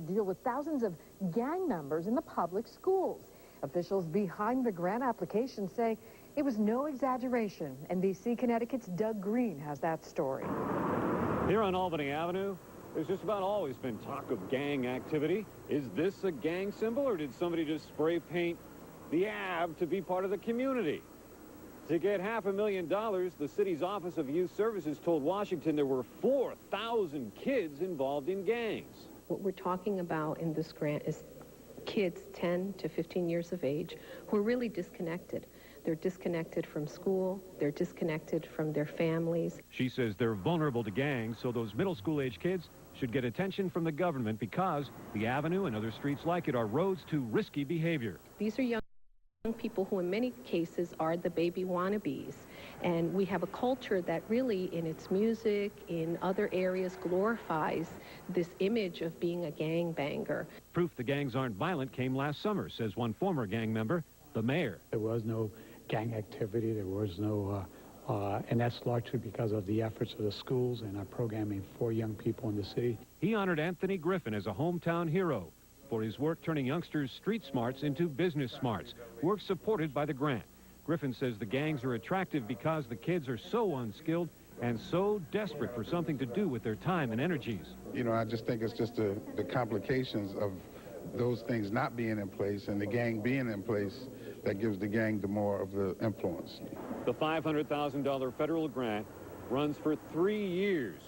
deal with thousands of gang members in the public schools. Officials behind the grant application say it was no exaggeration. NBC Connecticut's Doug Green has that story. Here on Albany Avenue, there's just about always been talk of gang activity. Is this a gang symbol, or did somebody just spray paint the Ave to be part of the community? To get $500,000, the city's Office of Youth Services told Washington there were 4,000 kids involved in gangs. What we're talking about in this grant is kids 10 to 15 years of age who are really disconnected. They're disconnected from school. They're disconnected from their families. She says they're vulnerable to gangs, so those middle school-age kids should get attention from the government because the Avenue and other streets like it are roads to risky behavior. These are young people who in many cases are the baby wannabes, and we have a culture that really in its music, in other areas, glorifies this image of being a gangbanger. Proof the gangs aren't violent came last summer, says one former gang member, the mayor. There was no gang activity, there was no, and that's largely because of the efforts of the schools and our programming for young people in the city. He honored Anthony Griffin as a hometown hero for his work turning youngsters' street smarts into business smarts, work supported by the grant. Griffin says the gangs are attractive because the kids are so unskilled and so desperate for something to do with their time and energies. You know, I just think it's just the complications of those things not being in place and the gang being in place that gives the gang the more of the influence. The $500,000 federal grant runs for 3 years,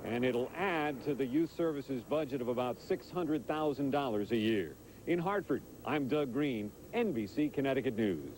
and it'll add to the Youth Services budget of about $600,000 a year. In Hartford, I'm Doug Green, NBC Connecticut News.